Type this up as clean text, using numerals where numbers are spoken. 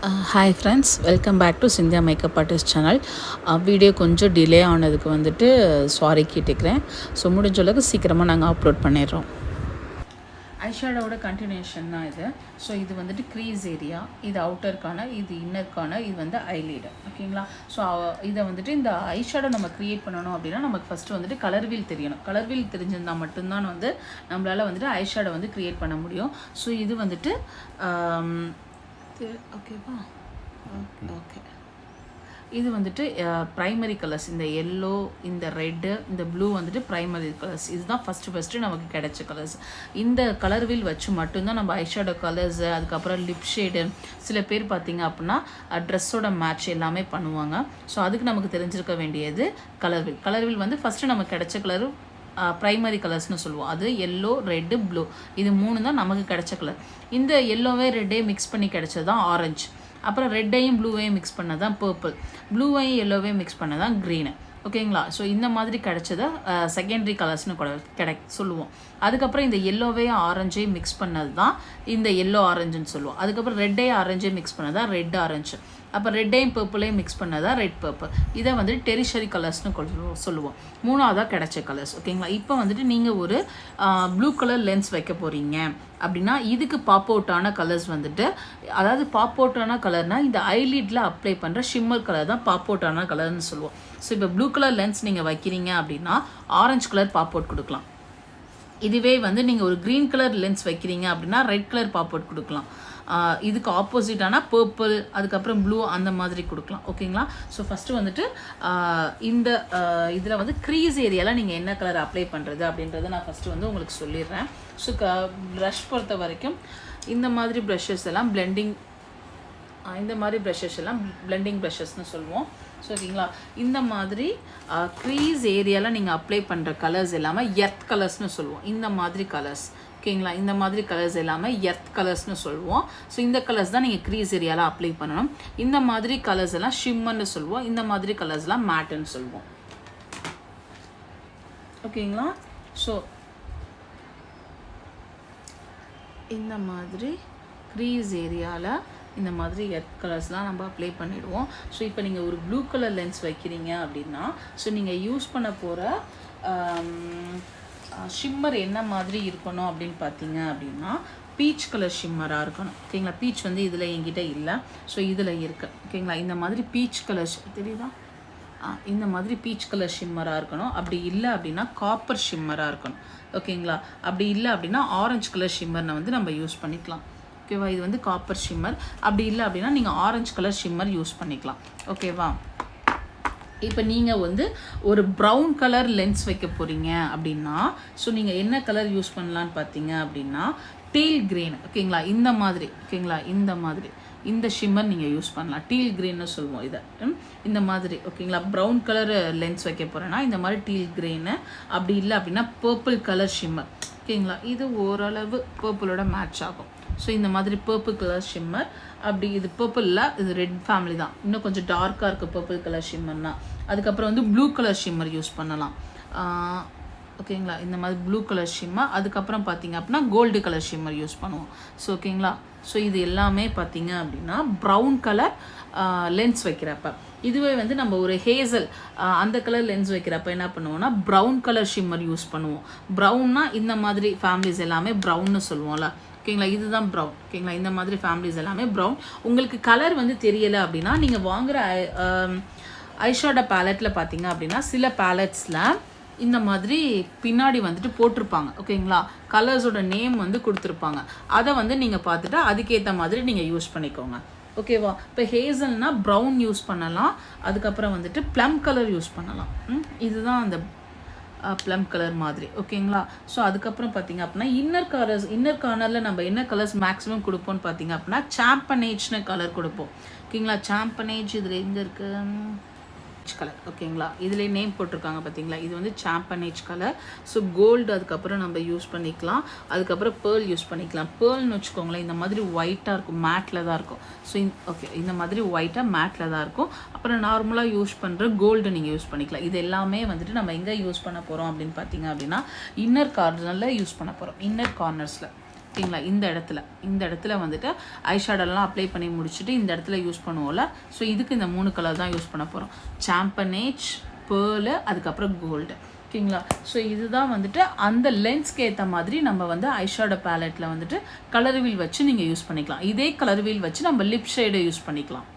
Hi friends, welcome back to Cynthia makeup artist channel. Video கொஞ்சம் delay ஆனதுக்கு வந்துட்டு sorry கேட்டுக்கிறேன். ஸோ முடிஞ்ச அளவுக்கு சீக்கிரமாக நாங்கள் அப்லோட் பண்ணிடுறோம். ஐஷேடோட கண்டினியூஷன் தான் இது. ஸோ இது வந்துட்டு க்ரீஸ் ஏரியா, இது அவுட்டருக்கான, இது இன்னருக்கான, இது வந்து ஐலீடு. ஓகேங்களா? ஸோ இதை வந்துட்டு இந்த ஐஷேடோ நம்ம க்ரியேட் பண்ணணும் அப்படின்னா நமக்கு ஃபஸ்ட்டு வந்துட்டு கலர் வீல் தெரியணும். கலர் வீல் தெரிஞ்சிருந்தால் மட்டும்தான் வந்து நம்மளால் வந்துட்டு ஐஷேடோ வந்து க்ரியேட் பண்ண முடியும். ஸோ இது வந்துட்டு ஓகேவா? ஓகே, இது வந்துட்டு ப்ரைமரி கலர்ஸ். இந்த எல்லோ, இந்த ரெட்டு, இந்த ப்ளூ வந்துட்டு ப்ரைமரி கலர்ஸ். இதுதான் ஃபஸ்ட்டு நமக்கு கிடைச்ச கலர்ஸ். இந்த கலர் வீல் வச்சு மட்டும்தான் நம்ம ஐஷேடோ கலர்ஸு, அதுக்கப்புறம் லிப் ஷேடு, சில பேர் பார்த்திங்க அப்படின்னா ட்ரெஸ்ஸோட மேட்ச் எல்லாமே பண்ணுவாங்க. ஸோ அதுக்கு நமக்கு தெரிஞ்சிருக்க வேண்டியது கலர் வீல். கலர் வீல் வந்து ஃபஸ்ட்டு நமக்கு கிடைச்ச கலரு ப்ரைமரி கலர்ஸ்னு சொல்லுவோம். அது எல்லோ, ரெட்டு, ப்ளூ, இது மூணு தான் நமக்கு கிடைச்ச கலர். இந்த எல்லோவே ரெட்டையும் மிக்ஸ் பண்ணி கிடைச்சது தான் ஆரஞ்சு. அப்புறம் ரெட்டையும் ப்ளூவையும் மிக்ஸ் பண்ணது தான் பர்பிள். ப்ளூவையும் எல்லோவையும் மிக்ஸ் பண்ணது தான் க்ரீனு. ஓகேங்களா? ஸோ இந்த மாதிரி கிடைச்சதை செகண்டரி கலர்ஸ்னு சொல்லுவோம். அதுக்கப்புறம் இந்த எல்லோவையும் ஆரஞ்சையும் மிக்ஸ் பண்ணது தான் இந்த எல்லோ ஆரஞ்சுன்னு சொல்லுவோம். அதுக்கப்புறம் ரெட்டையும் ஆரஞ்சையும் மிக்ஸ் பண்ணது தான் ரெட் ஆரஞ்சு. அப்போ ரெட்டையும் பர்பிளையும் மிக்ஸ் பண்ணதா ரெட் பர்பிள். இதை வந்துட்டு டெரிஷரி கலர்ஸ்னு சொல்லுவோம். மூணாவதாக கிடைச்ச கலர்ஸ். ஓகேங்களா? இப்போ வந்துட்டு நீங்கள் ஒரு ப்ளூ கலர் லென்ஸ் வைக்க போகிறீங்க அப்படின்னா இதுக்கு பாப் அவுட்டான கலர்ஸ் வந்துட்டு, அதாவது பாப் அவுட்டான கலர்னால் இந்த ஐலிட்டில் அப்ளை பண்ணுற ஷிம்மர் கலர் தான் பாப் அவுட்டான கலர்னு சொல்லுவோம். ஸோ இப்போ ப்ளூ கலர் லென்ஸ் நீங்கள் வைக்கிறீங்க அப்படின்னா ஆரஞ்சு கலர் பாப் அவுட் கொடுக்கலாம். இதுவே வந்து நீங்கள் ஒரு க்ரீன் கலர் லென்ஸ் வைக்கிறீங்க அப்படின்னா ரெட் கலர் பாப் அவுட் கொடுக்கலாம். இதுக்கு ஆப்போசிட்டான பர்பிள், அதுக்கப்புறம் ப்ளூ, அந்த மாதிரி கொடுக்கலாம். ஓகேங்களா? ஸோ ஃபஸ்ட்டு வந்துட்டு இந்த இதில் வந்து க்ரீஸ் ஏரியாவில் நீங்கள் என்ன கலர் அப்ளை பண்ணுறது அப்படின்றத நான் ஃபஸ்ட்டு வந்து உங்களுக்கு சொல்லிடுறேன். ஸோ ப்ரஷ் பொறுத்த வரைக்கும் இந்த மாதிரி ப்ரஷஸ் எல்லாம் இந்த மாதிரி ப்ரஷஸ் எல்லாம் பிளெண்டிங் ப்ரஷஸ்னு சொல்லுவோம். ஸோ ஓகேங்களா? இந்த மாதிரி க்ரீஸ் ஏரியாவில் நீங்கள் அப்ளை பண்ணுற கலர்ஸ் எல்லாமே எர்த் கலர்ஸ்னு சொல்லுவோம். இந்த மாதிரி கலர்ஸ். ஓகேங்களா? இந்த மாதிரி கலர்ஸ் எல்லாமே எர்த் கலர்ஸ்னு சொல்லுவோம். ஸோ இந்த கலர்ஸ் தான் நீங்கள் க்ரீஸ் ஏரியாவில் அப்ளை பண்ணணும். இந்த மாதிரி கலர்ஸ் எல்லாம் ஷிம்மர்னு சொல்லுவோம். இந்த மாதிரி கலர்ஸ்லாம் மேட்டுன்னு சொல்லுவோம். ஓகேங்களா? ஸோ இந்த மாதிரி க்ரீஸ் ஏரியாவில் இந்த மாதிரி எர்த் கலர்ஸ்லாம் நம்ம அப்ளை பண்ணிவிடுவோம். ஸோ இப்போ நீங்கள் ஒரு ப்ளூ கலர் லென்ஸ் வைக்கிறீங்க அப்படின்னா ஸோ நீங்கள் யூஸ் பண்ண போகிற ஷிம்மர் என்ன மாதிரி இருக்கணும் அப்படின்னு பார்த்தீங்க அப்படின்னா பீச் கலர் ஷிம்மராக இருக்கணும். ஓகேங்களா? பீச் வந்து இதில் என்கிட்ட இல்லை. ஸோ இதில் இருக்குது. ஓகேங்களா? இந்த மாதிரி பீச் கலர் தெரியுதா? இந்த மாதிரி பீச் கலர் ஷிம்மராக இருக்கணும். அப்படி இல்லை அப்படின்னா காப்பர் ஷிம்மராக இருக்கணும். ஓகேங்களா? அப்படி இல்லை அப்படின்னா ஆரஞ்சு கலர் ஷிம்மர்னை வந்து நம்ம யூஸ் பண்ணிக்கலாம். ஓகேவா? இது வந்து காப்பர் ஷிம்மர். அப்படி இல்லை அப்படின்னா நீங்கள் ஆரஞ்சு கலர் ஷிம்மர் யூஸ் பண்ணிக்கலாம். ஓகேவா? இப்போ நீங்கள் வந்து ஒரு ப்ரௌன் கலர் லென்ஸ் வைக்க போகிறீங்க அப்படின்னா ஸோ நீங்கள் என்ன கலர் யூஸ் பண்ணலான்னு பார்த்தீங்க அப்படின்னா டீல் க்ரீன். ஓகேங்களா? இந்த மாதிரி. ஓகேங்களா? இந்த மாதிரி இந்த ஷிம்மர் நீங்கள் யூஸ் பண்ணலாம். டீல் க்ரீன்னு சொல்லுவோம் இதை. இந்த மாதிரி. ஓகேங்களா? ப்ரௌன் கலர் லென்ஸ் வைக்க போகிறேன்னா இந்த மாதிரி டீல் க்ரீனு. அப்படி இல்லை அப்படின்னா பர்பிள் கலர் ஷிம்மர். ஓகேங்களா? இது ஓரளவு பர்பிளோட மேட்ச் ஆகும். ஸோ இந்த மாதிரி பர்பிள் கலர் ஷிம்மர். அப்படி இது பர்பிளில் இது ரெட் ஃபேமிலி தான். இன்னும் கொஞ்சம் டார்க்காக இருக்குது பர்பிள் கலர் ஷிம்மர்னா. அதுக்கப்புறம் வந்து ப்ளூ கலர் ஷிம்மர் யூஸ் பண்ணலாம். ஓகேங்களா? இந்த மாதிரி ப்ளூ கலர் ஷிம்மர். அதுக்கப்புறம் பார்த்தீங்க அப்படின்னா கோல்டு கலர் ஷிம்மர் யூஸ் பண்ணுவோம். ஸோ ஓகேங்களா? ஸோ இது எல்லாமே பார்த்தீங்க அப்படின்னா ப்ரௌன் கலர் லென்ஸ் வைக்கிறப்ப. இதுவே வந்து நம்ம ஒரு ஹேசல் அந்த கலர் லென்ஸ் வைக்கிறப்ப என்ன பண்ணுவோம்னா ப்ரௌன் கலர் ஷிம்மர் யூஸ் பண்ணுவோம். ப்ரௌன்னா இந்த மாதிரி ஃபேமிலிஸ் எல்லாமே ப்ரௌன்னு சொல்லுவோம்ல. ஓகேங்களா? இதுதான் ப்ரௌன். ஓகேங்களா? இந்த மாதிரி ஃபேமிலிஸ் எல்லாமே ப்ரௌன். உங்களுக்கு கலர் வந்து தெரியலை அப்படின்னா நீங்கள் வாங்குகிற ஐஷேடோ பேலட்டில் பார்த்தீங்க அப்படின்னா சில பேலட்ஸில் இந்த மாதிரி பின்னாடி வந்துட்டு போட்டிருப்பாங்க. ஓகேங்களா? கலர்ஸோட நேம் வந்து கொடுத்துருப்பாங்க. அதை வந்து நீங்கள் பார்த்துட்டு அதுக்கேற்ற மாதிரி நீங்கள் யூஸ் பண்ணிக்கோங்க. ஓகேவா? இப்போ ஹேசல்னா ப்ரௌன் யூஸ் பண்ணலாம். அதுக்கப்புறம் வந்துட்டு ப்ளம் கலர் யூஸ் பண்ணலாம். இதுதான் அந்த ப்ளம் கலர் மாதிரி. ஓகேங்களா? ஸோ அதுக்கப்புறம் பார்த்தீங்க அப்படின்னா இன்னர் கார்னரில் நம்ம என்ன கலர்ஸ் மேக்ஸிமம் கொடுப்போம்னு பார்த்தீங்க அப்படின்னா சாம்பனேஜ்னு கலர் கொடுப்போம். ஓகேங்களா? சாம்பனேஜ் இதில் எங்கே இருக்குது? கலர். ஓகேங்களா? இதில் நேம் போட்டிருக்காங்க பார்த்தீங்களா? இது வந்து சாம்பனேஜ் கலர். ஸோ கோல்டு அதுக்கப்புறம் நம்ம யூஸ் பண்ணிக்கலாம். அதுக்கப்புறம் பேர்ல் யூஸ் பண்ணிக்கலாம். பேர்ல்னு வச்சுக்கோங்களேன் இந்த மாதிரி ஒயிட்டாக இருக்கும், மேட்டில் தான் இருக்கும். ஸோ ஓகே இந்த மாதிரி ஒயிட்டாக மேட்டில் தான் இருக்கும். அப்புறம் நார்மலாக யூஸ் பண்ணுற கோல்டு நீங்கள் யூஸ் பண்ணிக்கலாம். இது எல்லாமே வந்துட்டு நம்ம எங்கே யூஸ் பண்ண போகிறோம் அப்படின்னு பார்த்தீங்க அப்படின்னா இன்னர் கார்னரில் யூஸ் பண்ண போகிறோம். இன்னர் கார்னர்ஸில். ஓகேங்களா. இந்த இடத்துல வந்துட்டு ஐஷேடோலாம் அப்ளை பண்ணி முடிச்சுட்டு இந்த இடத்துல யூஸ் பண்ணுவோம்ல. ஸோ இதுக்கு இந்த 3 கலர் தான் யூஸ் பண்ண போகிறோம். சாம்பனேஜ், பேர்லு, அதுக்கப்புறம் கோல்டு. ஓகேங்களா. ஸோ இதுதான் வந்துட்டு அந்த லென்ஸ்க்கு ஏற்ற மாதிரி நம்ம வந்து ஐஷேடோ பேலட்டில் வந்துட்டு கலர் வீல் வச்சு நீங்கள் யூஸ் பண்ணிக்கலாம். இதே கலர் வீல் வச்சு நம்ம லிப் ஷேடை யூஸ் பண்ணிக்கலாம்.